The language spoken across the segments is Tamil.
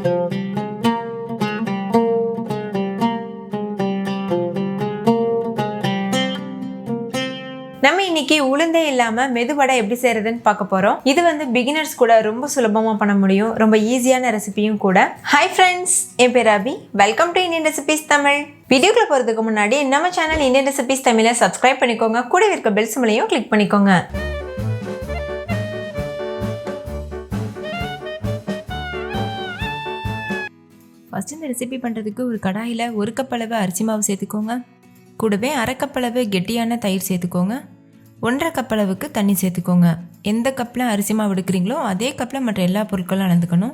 நம்ம இன்னைக்கு உளுந்தே இல்லாம மெது வடை எப்படி செய்யறதுன்னு பார்க்க போறோம். இது வந்து பிகினர்ஸ் கூட ரொம்ப சுலபமா பண்ண முடியும். ரொம்ப ஈஸியான ரெசிபியும் கூட. ஹாய் ஃப்ரெண்ட்ஸ், என் பேர் Abhi. Welcome to Indian recipes Tamil. வீடியோக்குள்ள போறதுக்கு முன்னாடி நம்ம சேனல் இந்தியன் ரெசிபிஸ் தமிழை சப்ஸ்கிரைப் பண்ணிக்கோங்க. கூட இருக்க பெல் சிம்பலையும் கிளிக் பண்ணிக்கோங்க. ஃபர்ஸ்ட் இந்த ரெசிபி பண்ணுறதுக்கு ஒரு கடாயில் 1 கப் அளவு அரிசி மாவு சேர்த்துக்கோங்க. கூடவே 1/2 கப் அளவு கெட்டியான தயிர் சேர்த்துக்கோங்க. 1/2 கப் அளவுக்கு தண்ணி சேர்த்துக்கோங்க. எந்த கப்பில் அரிசி மாவு எடுக்கிறீங்களோ அதே கப்பில் மற்ற எல்லா பொருட்களும் அளந்துக்கணும்.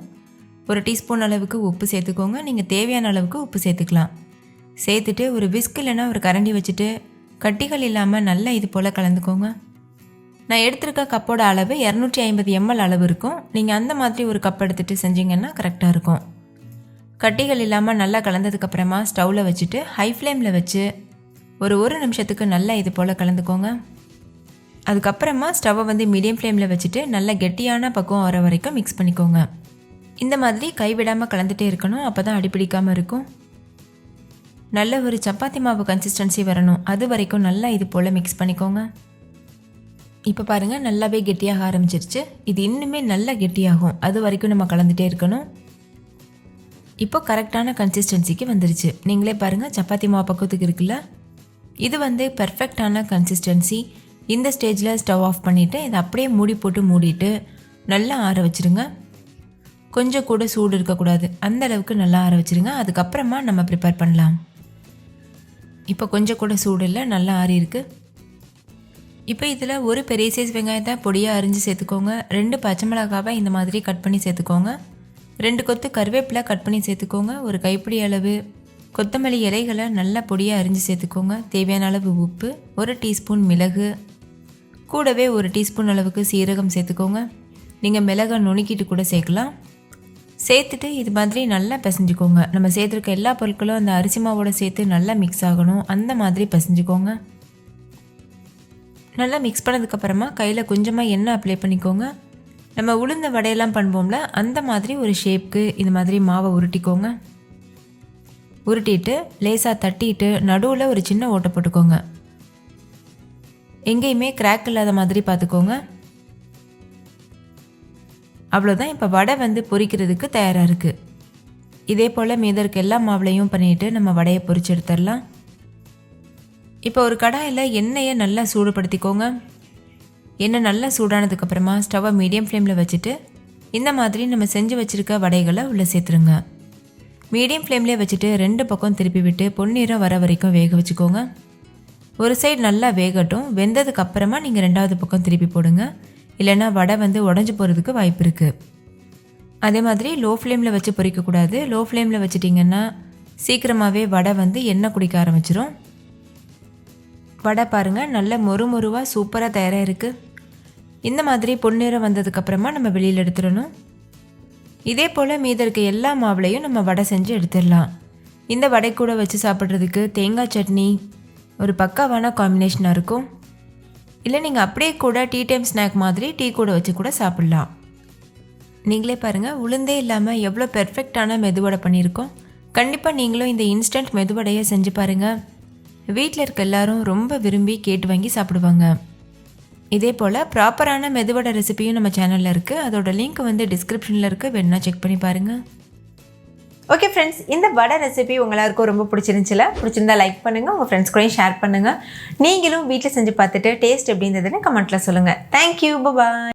1 டீஸ்பூன் அளவுக்கு உப்பு சேர்த்துக்கோங்க. நீங்கள் தேவையான அளவுக்கு உப்பு சேர்த்துக்கலாம். சேர்த்துட்டு ஒரு விஸ்க் இல்லைன்னா ஒரு கரண்டி வச்சுட்டு கட்டிகள் இல்லாமல் நல்லா இது போல் கலந்துக்கோங்க. நான் எடுத்திருக்க கப்போட அளவு 250 ml அளவு இருக்கும். நீங்கள் அந்த மாதிரி ஒரு கப் எடுத்துகிட்டு செஞ்சிங்கன்னா கரெக்டாக இருக்கும். கட்டிகள் இல்லாமல் நல்லா கலந்ததுக்கப்புறமா ஸ்டவ்வில் வச்சுட்டு ஹை ஃப்ளேமில் வச்சு ஒரு நிமிஷத்துக்கு நல்லா இது போல் கலந்துக்கோங்க. அதுக்கப்புறமா ஸ்டவ்வை வந்து மீடியம் ஃப்ளேமில் வச்சுட்டு நல்லா கெட்டியான பக்குவம் வர வரைக்கும் மிக்ஸ் பண்ணிக்கோங்க. இந்த மாதிரி கைவிடாமல் கலந்துகிட்டே இருக்கணும். அப்போ தான் அடிப்பிடிக்காமல் இருக்கும். நல்ல ஒரு சப்பாத்தி மாவு கன்சிஸ்டன்சி வரணும். அது வரைக்கும் நல்லா இது போல் மிக்ஸ் பண்ணிக்கோங்க. இப்போ பாருங்கள், நல்லாவே கெட்டியாக ஆரம்பிச்சிருச்சு. இது இன்னுமே நல்லா கெட்டியாகும். அது வரைக்கும் நம்ம கலந்துகிட்டே இருக்கணும். இப்போ கரெக்டான கன்சிஸ்டன்சிக்கு வந்துருச்சு. நீங்களே பாருங்கள், சப்பாத்தி மாவு பக்கத்துக்கு இருக்குல்ல, இது வந்து பெர்ஃபெக்டான கன்சிஸ்டன்சி. இந்த ஸ்டேஜில் ஸ்டவ் ஆஃப் பண்ணிவிட்டு இதை அப்படியே மூடிட்டு நல்லா ஆற வச்சுருங்க. கொஞ்சம் கூட சூடு இருக்கக்கூடாது, அந்த அளவுக்கு நல்லா ஆற வச்சுருங்க. அதுக்கப்புறமா நம்ம ப்ரிப்பேர் பண்ணலாம். இப்போ கொஞ்சம் கூட சூடு இல்லை, நல்லா ஆறி இருக்குது. இப்போ இதில் ஒரு பெரிய சைஸ் வெங்காயத்தை பொடியாக அரிஞ்சு சேர்த்துக்கோங்க. 2 பச்சை மிளகாவை இந்த மாதிரி கட் பண்ணி சேர்த்துக்கோங்க. 2 கொத்து கருவேப்பிலை கட் பண்ணி சேர்த்துக்கோங்க. ஒரு கைப்பிடி அளவு கொத்தமல்லி இலைகளை நல்லா பொடியாக அரிஞ்சு சேர்த்துக்கோங்க. தேவையான அளவு உப்பு, 1 டீஸ்பூன் மிளகு, கூடவே 1 டீஸ்பூன் அளவுக்கு சீரகம் சேர்த்துக்கோங்க. நீங்கள் மிளகை நுணுக்கிட்டு கூட சேர்க்கலாம். சேர்த்துட்டு இது மாதிரி நல்லா பிசைஞ்சுக்கோங்க. நம்ம சேர்த்துருக்க எல்லா பொருட்களும் அந்த அரிசி மாவோட சேர்த்து நல்லா மிக்ஸ் ஆகணும். அந்த மாதிரி பிசைஞ்சுக்கோங்க. நல்லா மிக்ஸ் பண்ணதுக்கப்புறமா கையில் கொஞ்சமாக எண்ணெய் அப்ளை பண்ணிக்கோங்க. நம்ம உளுந்த வடையெல்லாம் பண்ணுவோம்ல, அந்த மாதிரி ஒரு ஷேப்க்கு இது மாதிரி மாவை உருட்டிக்கோங்க. உருட்டிட்டு லேசாக தட்டிட்டு நடுவில் ஒரு சின்ன ஓட்டை போட்டுக்கோங்க. எங்கேயுமே கிராக் இல்லாத மாதிரி பார்த்துக்கோங்க. அவ்வளோதான். இப்போ வடை வந்து பொரிக்கிறதுக்கு தயாராக இருக்குது. இதே போல் மீத இருக்க எல்லா மாவுலையும் பண்ணிவிட்டு நம்ம வடையை பொரிச்சு எடுத்துடலாம். இப்போ ஒரு கடாயில் எண்ணெயை நல்லா சூடுபடுத்திக்கோங்க. எண்ணெய் நல்லா சூடானதுக்கப்புறமா ஸ்டவ்வை மீடியம் ஃப்ளேமில் வச்சுட்டு இந்த மாதிரி நம்ம செஞ்சு வச்சுருக்க வடைகளை உள்ளே சேர்த்துருங்க. மீடியம் ஃப்ளேம்லேயே வச்சுட்டு 2 பக்கம் திருப்பி விட்டு பொன்னிறம் வர வரைக்கும் வேக வச்சுக்கோங்க. ஒரு சைடு நல்லா வேகட்டும். வெந்ததுக்கு அப்புறமா நீங்கள் 2வது பக்கம் திருப்பி போடுங்க. இல்லைன்னா வடை வந்து உடஞ்சி போகிறதுக்கு வாய்ப்பு இருக்குது. அதே மாதிரி லோ ஃப்ளேமில் வச்சு பொரிக்கக்கூடாது. லோ ஃப்ளேமில் வச்சுட்டிங்கன்னா சீக்கிரமாகவே வடை வந்து எண்ணெய் குடிக்க ஆரம்பிச்சிரும். வடை பாருங்கள், நல்ல மொறுவாக சூப்பராக தயாராக இருக்குது. இந்த மாதிரி பொன்னிறம் வந்ததுக்கப்புறமா நம்ம வெளியில் எடுத்துடணும். இதே போல் மீத இருக்க எல்லா மாவுலையும் நம்ம வடை செஞ்சு எடுத்துடலாம். இந்த வடை கூட வச்சு சாப்பிட்றதுக்கு தேங்காய் சட்னி ஒரு பக்காவான காம்பினேஷனாக இருக்கும். இல்லை நீங்கள் அப்படியே கூட டீ டைம் ஸ்நாக் மாதிரி டீ கூட வச்சு கூட சாப்பிட்லாம். நீங்களே பாருங்கள், உளுந்தே இல்லாமல் எவ்வளோ பெர்ஃபெக்டான மெதுவடை பண்ணியிருக்கோம். கண்டிப்பாக நீங்களும் இந்த இன்ஸ்டன்ட் மெதுவடையை செஞ்சு பாருங்கள். வீட்டில் இருக்க எல்லாரும் ரொம்ப விரும்பி கேட்டு வாங்கி சாப்பிடுவாங்க. இதே போல் ப்ராப்பரான மெதுவடை ரெசிபியும் நம்ம சேனலில் இருக்குது. அதோட லிங்க் வந்து டிஸ்கிரிப்ஷனில் இருக்குது, வேணுன்னா செக் பண்ணி பாருங்கள். ஓகே ஃப்ரெண்ட்ஸ், இந்த வடை ரெசிபி உங்க எல்லாருக்கும் ரொம்ப பிடிச்சிருந்தா லைக் பண்ணுங்கள். உங்கள் ஃப்ரெண்ட்ஸ் கூடயும் ஷேர் பண்ணுங்கள். நீங்களும் வீட்டில் செஞ்சு பார்த்துட்டு டேஸ்ட் எப்படி இருந்ததுன்னு கமெண்ட்டில் சொல்லுங்கள். தேங்க்யூ, பாய்.